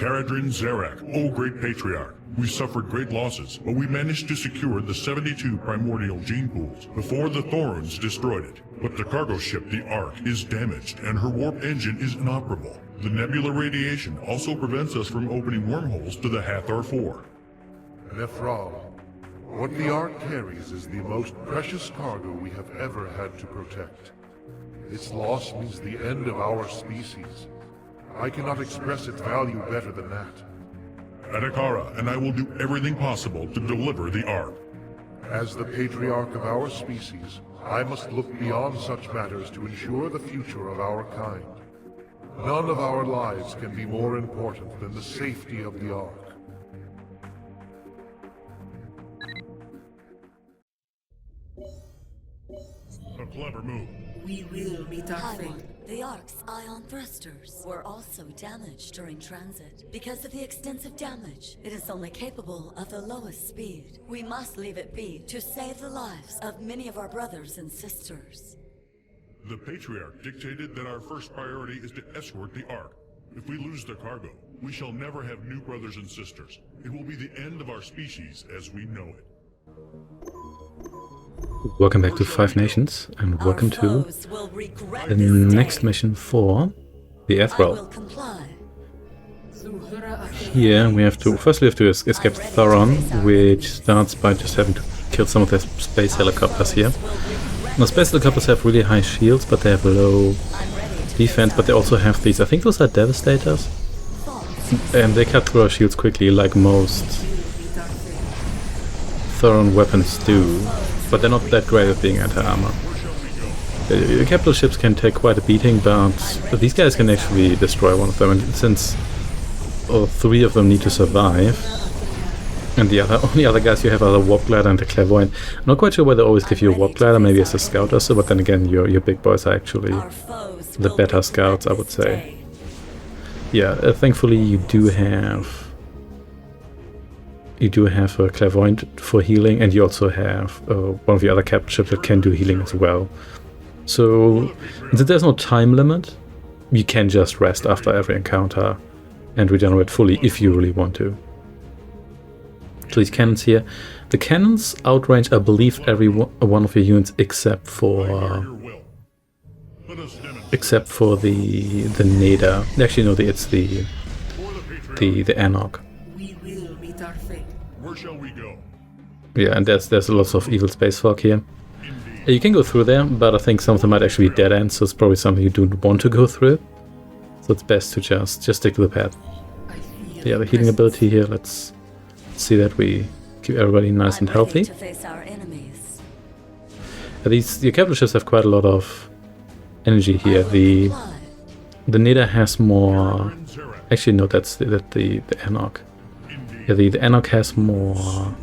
Caradrin Zarak, O Great Patriarch, we suffered great losses, but we managed to secure the 72 primordial gene pools before the Thorns destroyed it. But the cargo ship, the Ark, is damaged and her warp engine is inoperable. The nebula radiation also prevents us from opening wormholes to the Hathor 4. Nephral, what the Ark carries is the most precious cargo we have ever had to protect. Its loss means the end of our species. I cannot express its value better than that. Adakara and I will do everything possible to deliver the Ark. As the patriarch of our species, I must look beyond such matters to ensure the future of our kind. None of our lives can be more important than the safety of the Ark. A clever move. We will meet our Hi, fate. One. The Ark's ion thrusters were also damaged during transit. Because of the extensive damage, it is only capable of the lowest speed. We must leave it be to save the lives of many of our brothers and sisters. The Patriarch dictated that our first priority is to escort the Ark. If we lose the cargo, we shall never have new brothers and sisters. It will be the end of our species as we know it. Welcome back to Five Nations, and welcome to the next mission for the Ethereal. Here we have to, first we have to escape Thoron, which starts by just having to kill some of the space helicopters here. Now space helicopters have really high shields, but they have low defense, but they also have these, I think those are Devastators, and they cut through our shields quickly like most Thoron weapons do. But they're not that great at being anti-armor. The capital ships can take quite a beating, but these guys can actually destroy one of them, and since all three of them need to survive, and the only other guys you have are the Warp Glider and the Clairvoyant. I'm not quite sure why they always give you a Warp Glider, maybe as a scout or so, but then again your big boys are actually the better scouts, I would say. Yeah, thankfully you do have a Clairvoyant for healing, and you also have one of the other capital ships that can do healing as well. So, since there's no time limit, you can just rest after every encounter and regenerate fully if you really want to. So these cannons here, the cannons outrange, I believe, every one of your units except for the Neda. Actually, no, it's the Anarch. Where shall we go? Yeah, and there's lots of evil space folk here. You can go through there, but I think some of them might actually be dead ends, so it's probably something you don't want to go through. So it's best to just stick to the path. Yeah, the healing ability here, let's see that we keep everybody nice and healthy. Your capital ships have quite a lot of energy here. The Neda has more. Actually, no, that's the Anarch. Yeah, the Anarch has more.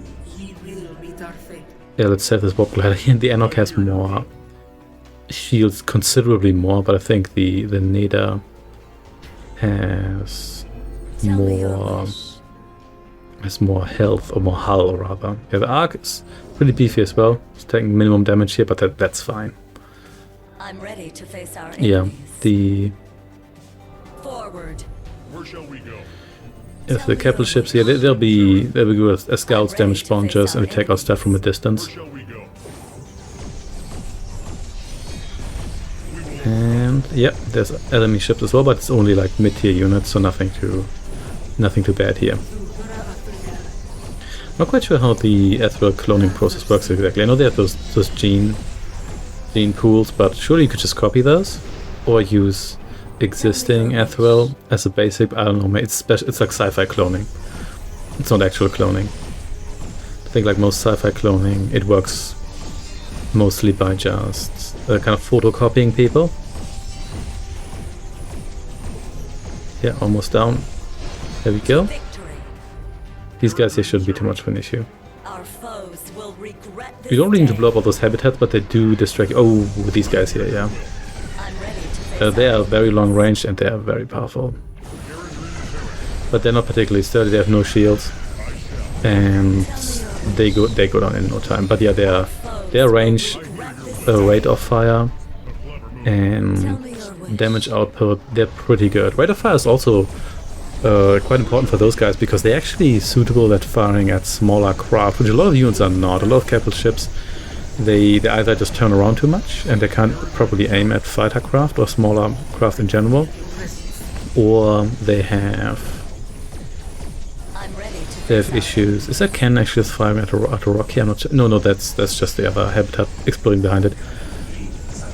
Yeah, let's save this Warp Glider here. The Anarch has more shields, considerably more, but I think the Neda has more health, or more hull rather. Yeah, the Arc is pretty beefy as well. It's taking minimum damage here, but that's fine. I'm ready to face our yeah, enemies. Forward. Where shall we go? If the capital ships here, they'll be good as scouts, damage spongers, and we take out stuff from a distance. Where shall we go? And yeah, there's enemy ships as well, but it's only like mid-tier units, so nothing too bad here. Not quite sure how the ethereal cloning process works exactly. I know they have those gene pools, but surely you could just copy those or use existing ethereal as a basic. I don't know, it's like sci-fi cloning. It's not actual cloning. I think like most sci-fi cloning, it works mostly by just kind of photocopying people. Yeah, almost down. There we go. These guys here shouldn't be too much of an issue. You don't really need to blow up all those habitats, but they do distract you. Oh, these guys here, yeah. They are very long range and they are very powerful. But they're not particularly sturdy, they have no shields. And they go down in no time. But yeah, their range, rate of fire, and damage output, they're pretty good. Rate of fire is also quite important for those guys because they're actually suitable at firing at smaller craft, which a lot of units are not. A lot of capital ships, they either just turn around too much and they can't properly aim at fighter craft or smaller craft in general, or they have issues. Is that cannon actually just firing at a rock here? I'm not sure. No, that's just the other habitat exploding behind it.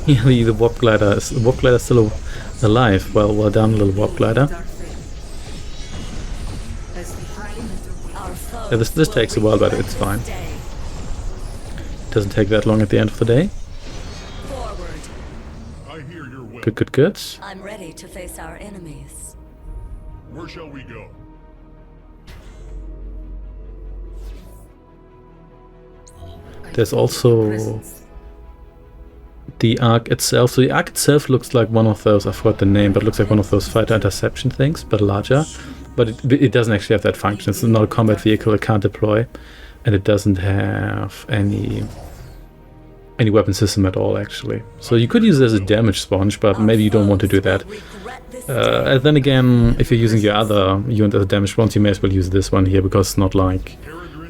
Yeah, the warp glider is still alive. Well done, little warp glider. Yeah, this takes a while, but it's fine. It doesn't take that long at the end of the day. Good. I'm ready to face our enemies. Where shall we go? There's also the Ark itself. So the Ark itself looks like one of those, I forgot the name, but it looks like one of those fighter interception things, but larger. But it doesn't actually have that function. It's not a combat vehicle, it can't deploy. And it doesn't have any weapon system at all, actually. So you could use it as a damage sponge, but maybe you don't want to do that. And then again, if you're using your other unit as a damage sponge, you may as well use this one here, because it's not like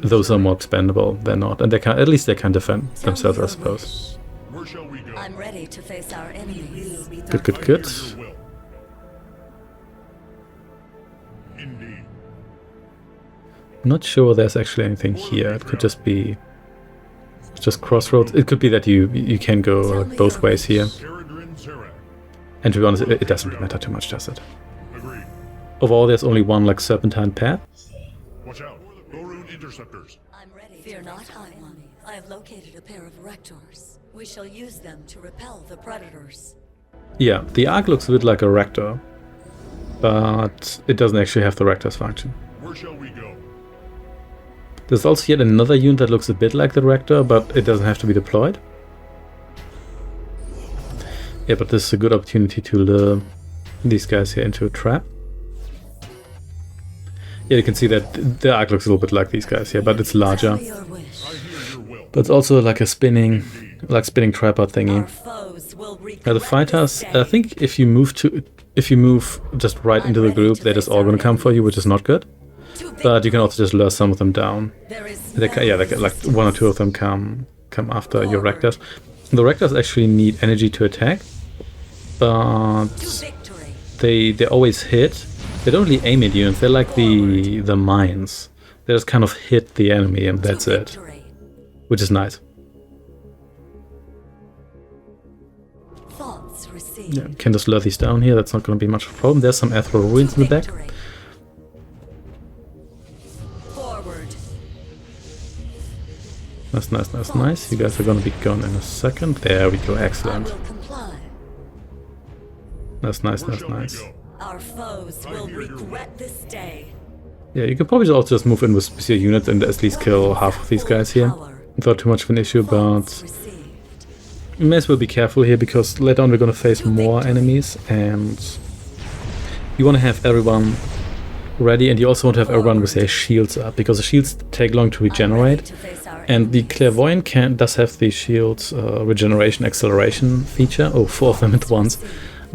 those are more expendable. They're not. And they can, at least they can defend themselves, I suppose. Where shall we go? I'm ready to face our enemies. Good. Indeed. Not sure there's actually anything here. It could just be just crossroads. It could be that you can go like both ways here. And to be honest, it doesn't matter too much, does it? Agreed. Overall, there's only one like serpentine path. Watch out. Gorun interceptors. I'm ready. Fear not, High One. I have located a pair of rectors. We shall use them to repel the predators. Yeah, the Ark looks a bit like a rector, but it doesn't actually have the rector's function. Where shall we go? There's also yet another unit that looks a bit like the rector, but it doesn't have to be deployed. Yeah, but this is a good opportunity to lure these guys here into a trap. Yeah, you can see that the Ark looks a little bit like these guys here, but it's larger. I hear your will. But it's also like a spinning tripod thingy. Now the fighters, I think if you move just right into the group, they're just all gonna come for you, which is not good. But you can also just lure some of them down. Like one or two of them come after your rectors. The rectors actually need energy to attack, but they always hit. They don't really aim at units. They're like the mines. They just kind of hit the enemy and that's it, which is nice. Yeah, can just lure these down here. That's not going to be much of a problem. There's some ethereal ruins in the back. Nice. You guys are gonna be gone in a second. There we go, excellent. That's nice. Our foes will regret this day. Yeah, you could probably also just move in with your unit and at least kill half of these guys here without too much of an issue, but you may as well be careful here because later on we're gonna face more enemies and you wanna have everyone ready, and you also want to have everyone with their shields up because the shields take long to regenerate. And the Clairvoyant does have the shield's regeneration acceleration feature. Oh, 4 of them at once.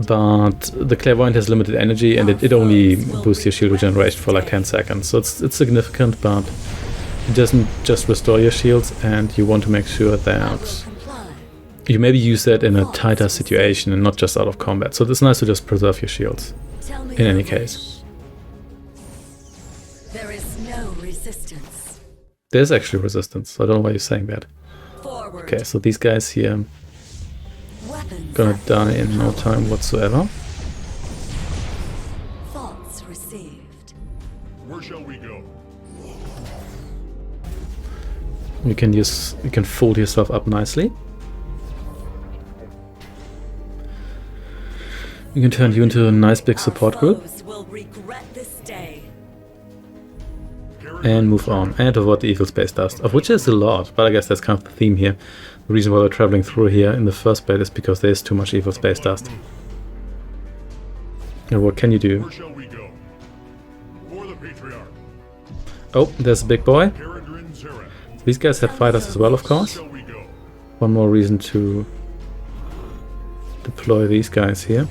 But the Clairvoyant has limited energy and it only boosts your shield regeneration for like 10 seconds. So it's significant, but it doesn't just restore your shields, and you want to make sure that you maybe use that in a tighter situation and not just out of combat. So it's nice to just preserve your shields in any case. There is no resistance. There's actually resistance. I don't know why you're saying that. Forward. Okay, so these guys here gonna die in no time whatsoever. Thoughts received. Where shall we go? You can fold yourself up nicely. You can turn you into a nice big support group. Will regret this day. And move on, and avoid the evil space dust, of which there's a lot, but I guess that's kind of the theme here. The reason why we're traveling through here in the first place is because there's too much evil space dust. And what can you do? Where shall we go? For the Patriarch. Oh, there's a big boy. So these guys have fighters as well, of course. shall we go? One more reason to deploy these guys here.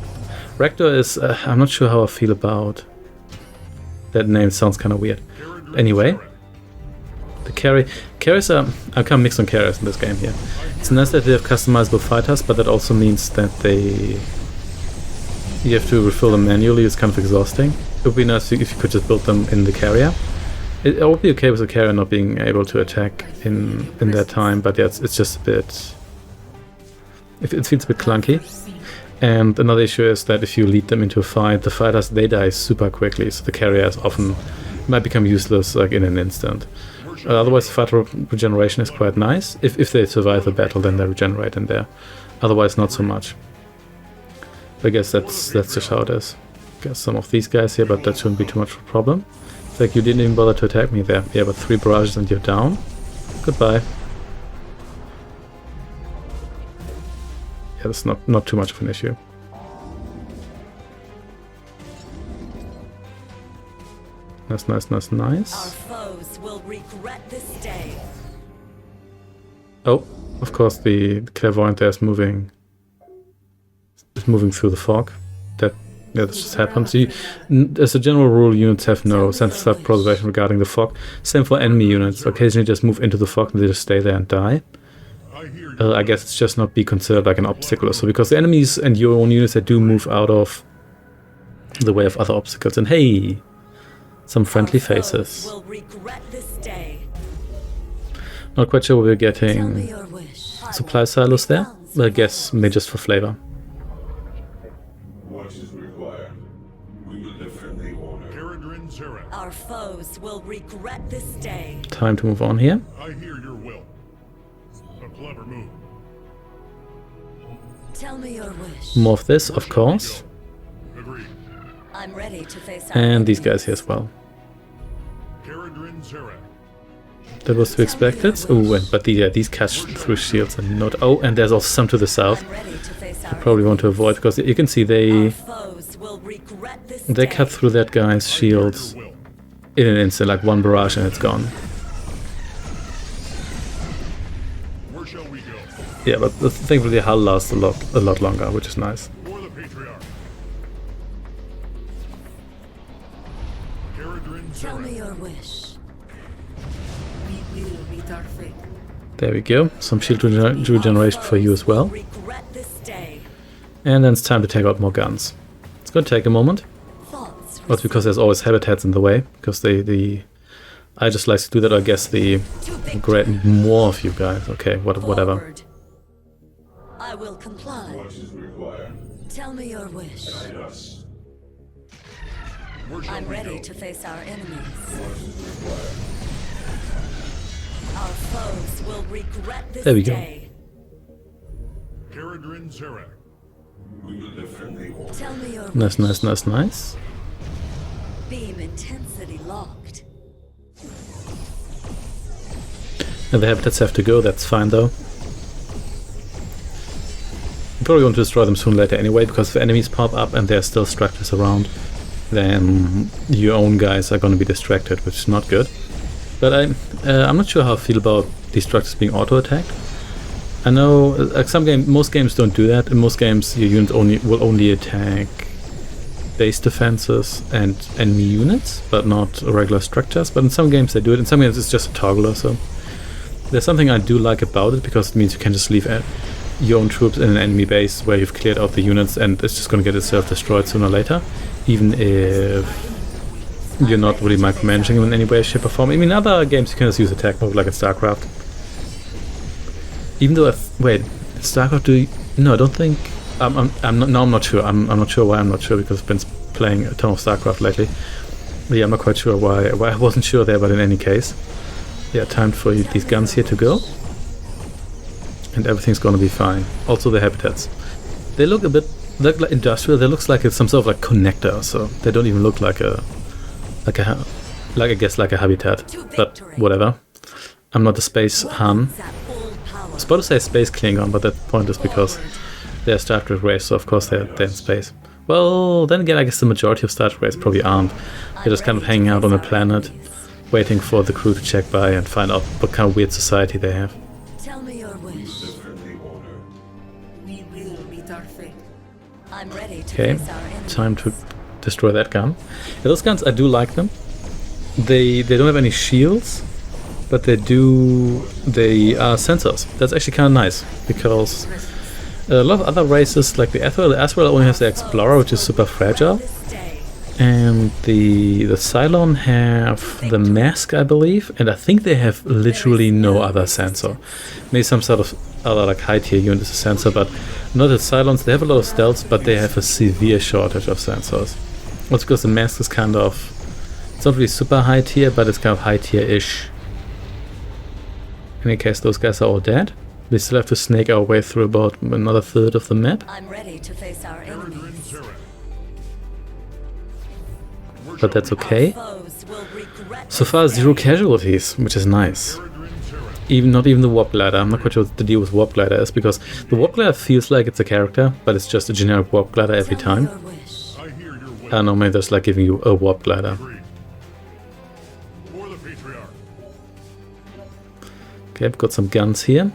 Rector is, I'm not sure how I feel about That name sounds kind of weird. Anyway, the carries are kind of mixed on carriers in this game here. It's nice that they have customizable fighters, but that also means that you have to refill them manually. It's kind of exhausting. It would be nice if you could just build them in the carrier. I would be okay with the carrier not being able to attack in that time, but yeah, it's just a bit... It feels a bit clunky. And another issue is that if you lead them into a fight, the fighters, they die super quickly, so the carriers often might become useless like in an instant. Otherwise, the fighter regeneration is quite nice. If they survive the battle, then they regenerate in there. Otherwise, not so much. I guess that's just how it is. Got some of these guys here, but that shouldn't be too much of a problem. It's like you didn't even bother to attack me there. Yeah, but 3 barrages and you're down. Goodbye. Yeah, that's not too much of an issue. Nice, nice, nice, nice. Our foes will regret this day. Oh, of course the clairvoyant there is moving through the fog. Yeah, this just happens. As a general rule, units have no sense of self-preservation regarding the fog. Same for enemy units. Occasionally just move into the fog and they just stay there and die. I guess it's just not be considered like an obstacle. So because the enemies and your own units, they do move out of the way of other obstacles. And hey, some friendly faces. Will regret this day. Not quite sure we're getting supply silos there. But I guess maybe just for flavor. Our foes will regret this day. Time to move on here. I hear your will. A clever move. Tell me your wish. More of this, of course. Agreed. I'm ready to face our And these enemies. guys here as well. Caradrin Zerak. That was to be expected. Oh, but these catch through shields and not. Oh, and there's also some to the south. I'm ready to face I our probably want to avoid because you can see Our foes will regret this they day. cut through that guy's shields Your will. in an instant, like one barrage and it's gone. Where shall we go? Yeah, but thankfully the hull lasts a lot longer, which is nice. For the Patriarch. Caradrin Tell me Zerak. your wish. We will meet our fate. There we go. Some shield regeneration for you as well. Regret this day. And then it's time to take out more guns. It's gonna take a moment. Thoughts. But because there's always habitats in the way, because I just like to do that. I guess great more of you guys. Okay, whatever. Forward. I will comply. Tell me your wish. Where shall I'm we ready go? to face our enemies. Our foes will regret this There we go. day. Caradrin Zerak. Tell me your Nice, wish. nice. Beam intensity locked. And the habitats have to go. That's fine though. I'm probably going to destroy them soon or later anyway, because if enemies pop up and there's still structures around, then your own guys are going to be distracted, which is not good. But I'm not sure how I feel about these structures being auto-attacked. I know most games don't do that. In most games, your units will only attack base defenses and enemy units, but not regular structures. But in some games they do it. In some games it's just a toggler. So there's something I do like about it, because it means you can just leave your own troops in an enemy base where you've cleared out the units, and it's just going to get itself destroyed sooner or later, even if you're not really micromanaging them in any way, shape or form. I mean, other games you can just use attack mode, like in StarCraft. Even though wait, StarCraft do you, no, I don't think. I'm not sure. I'm not sure why I'm not sure, because I've been playing a ton of StarCraft lately. But yeah, I'm not quite sure why I wasn't sure there. But in any case, yeah, time for these guns here to go, and everything's gonna be fine. Also the habitats, they look like industrial. They looks like it's some sort of like connector, so they don't even look like I guess like a habitat. But whatever. I'm not a space Han. I was about to say space Klingon, but that point is because they're Star Trek race, so of course they're in space. Well, then again, I guess the majority of Star Trek race probably aren't. They're just kind of hanging out on a planet, waiting for the crew to check by and find out what kind of weird society they have. Tell me your wish. We will meet our fate. I'm ready to Okay, face our enemies. time to destroy that gun. Yeah, those guns, I do like them. They don't have any shields, but they are sensors. That's actually kind of nice, because a lot of other races, like the Azrael only has the Explorer, which is super fragile. And the Cylon have the Mask, I believe, and I think they have literally no other sensor. Maybe some sort of other like high tier unit is a sensor, but not the Cylons. They have a lot of stealth, but they have a severe shortage of sensors. Also because the Mask is kind of, it's not really super high tier, but it's kind of high tier-ish. In any case, those guys are all dead. We still have to snake our way through about another third of the map. I'm ready to face our enemies. But that's okay. So far, 0 casualties, which is nice. Not even the Warp Glider. I'm not quite sure what the deal with Warp Glider is, because the Warp Glider feels like it's a character, but it's just a generic Warp Glider every time. I don't know, maybe there's like giving you a Warp Glider. Okay, I've got some guns here.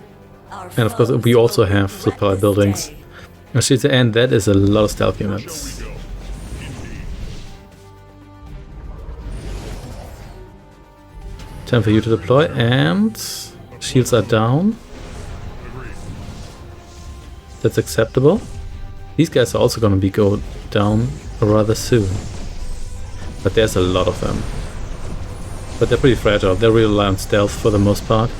And of course, we also have supply buildings. And that is a lot of stealth units. Time for you to deploy, and shields are down. That's acceptable. These guys are also going to go down rather soon. But there's a lot of them. But they're pretty fragile. They really rely on stealth for the most part.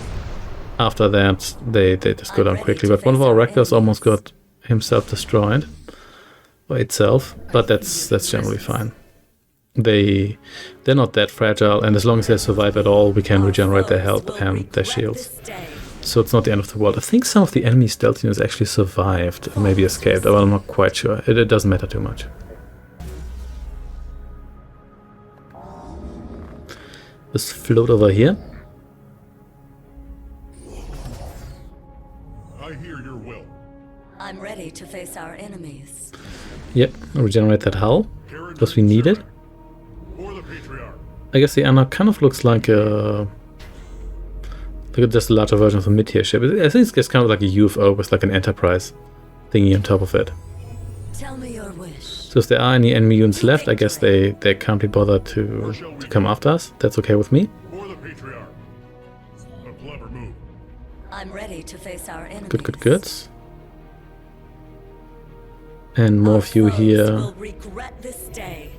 After that, they just go down quickly. But one of our Rectors almost got himself destroyed. By itself. But that's generally fine. They're not that fragile, and as long as they survive at all, we can regenerate their health and their shields. So it's not the end of the world. I think some of the enemy stealth units actually survived, and maybe escaped, but I'm not quite sure. It doesn't matter too much. Just float over here. I hear your will. I'm ready to face our enemies. Yep, regenerate that hull, because we need it. I guess the Anna kind of looks like just a larger version of a mid-tier ship. I think it's kind of like a UFO with like an Enterprise thingy on top of it. Tell me your wish. So if there are any enemy units left, I guess they can't be bothered to come after us. That's okay with me. For the Patriarch. A clever move. I'm ready to face our enemies. Good. And more of you here. Will regret this day.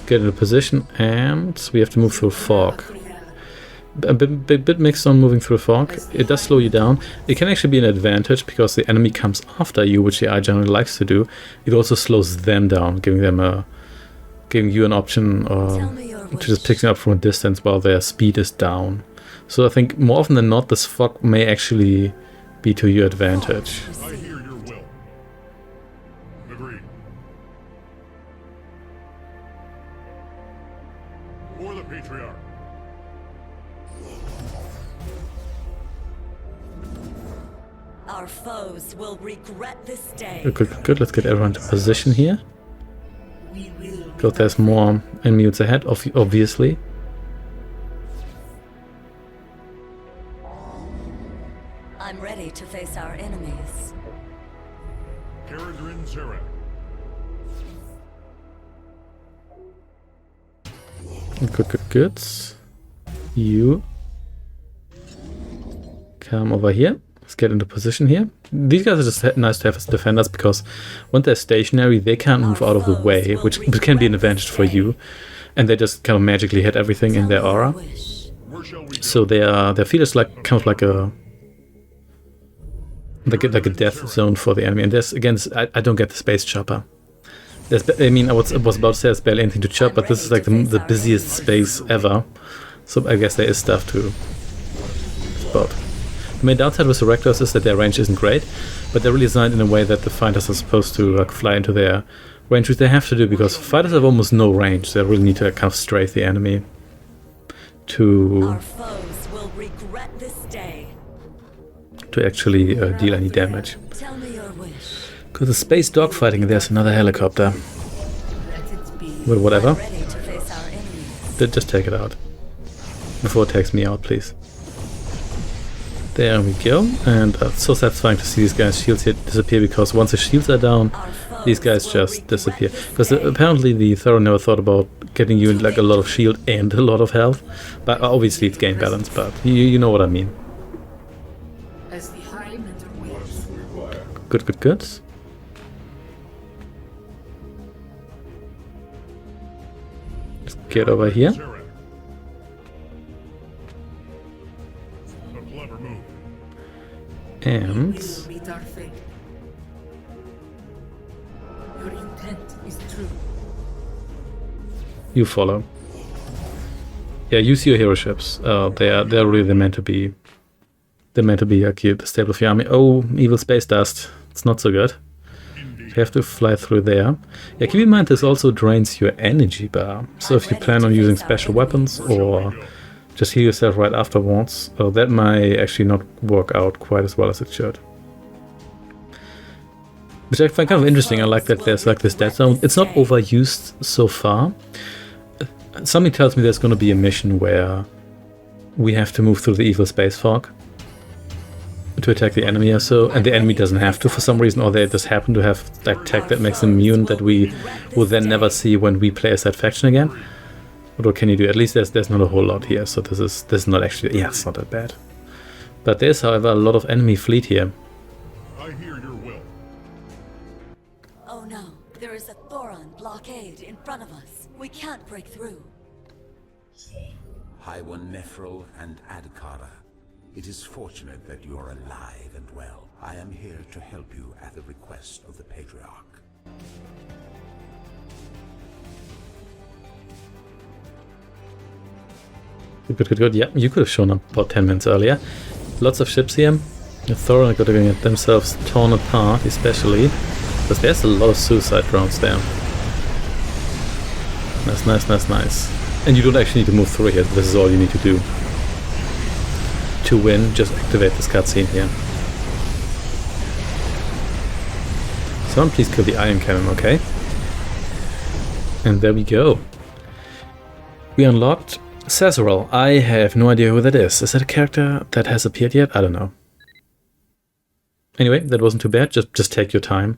Get into position, and we have to move through fog. A bit mixed on moving through fog. It does slow you down. It can actually be an advantage because the enemy comes after you, which the AI generally likes to do. It also slows them down, giving you an option to just pick them up from a distance while their speed is down. So I think more often than not, this fog may actually be to your advantage. I hear your will. Agreed. For the Patriarch. Our foes will regret this day. Good. Let's get everyone to position here. Because there's more enemy units ahead, obviously. I'm ready to face our enemies. Good. You come over here. Let's get into position here. These guys are just nice to have as defenders because when they're stationary, they can't move out of the way, which can be an advantage for you. And they just kind of magically hit everything in their aura. So their field is like kind of like a death zone for the enemy. And there's again, I don't get the space chopper. I was about to say there's barely anything to chop, but this is like the busiest space ever. So I guess there is stuff to spot. The main downside with the Rectors is that their range isn't great, but they're really designed in a way that the fighters are supposed to like fly into their range, which they have to do because fighters have almost no range. They really need to kind of strafe the enemy to actually deal any damage. Because the space dogfighting, there's another helicopter. Well, whatever. Just take it out. Before it takes me out, please. There we go. And so satisfying to see these guys' shields here disappear because once the shields are down, the these guys just disappear. Because apparently the Thoron never thought about getting you like a lot of shield and a lot of health. But obviously it's game balance, but you know what I mean. As the High Mentor wills. Good, good, good. Let's get over here. Zerek. A clever move. And We will meet our fate. Your intent is true. you follow. Yeah, use your hero ships. They're really meant to be. They're meant to be like the staple of your army. Oh, evil space dust. It's not so good. You have to fly through there. Yeah, keep in mind this also drains your energy bar. So if you plan on using special weapons or just heal yourself right afterwards, that might actually not work out quite as well as it should. Which I find kind of interesting. I like that there's like this dead zone. It's not overused so far. Something tells me there's going to be a mission where we have to move through the evil space fog to attack the enemy or so, and the enemy doesn't have to for some reason, or they just happen to have like tech that makes them immune that we will then never see when we play as that faction again. But what can you do? At least there's not a whole lot here, so this is not actually, yeah, it's not that bad. But there's, however, a lot of enemy fleet here. I hear your will. Oh no, there is a Thoron blockade in front of us. We can't break through. High One Nephril and Adkara. It is fortunate that you are alive and well. I am here to help you at the request of the Patriarch. Good, good, good. Yeah, you could have shown up about 10 minutes earlier. Lots of ships here. The Thoron are going to get themselves torn apart, especially because there's a lot of suicide drones there. Nice, nice, nice, nice. And you don't actually need to move through here. This is all you need to do. To win, just activate this cutscene here. Someone please kill the iron cannon, okay? And there we go. We unlocked Sazerael. I have no idea who that is. Is that a character that has appeared yet? I don't know. Anyway, that wasn't too bad. Just take your time.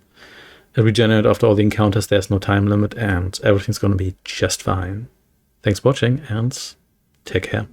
Regenerate after all the encounters. There's no time limit and everything's gonna be just fine. Thanks for watching and take care.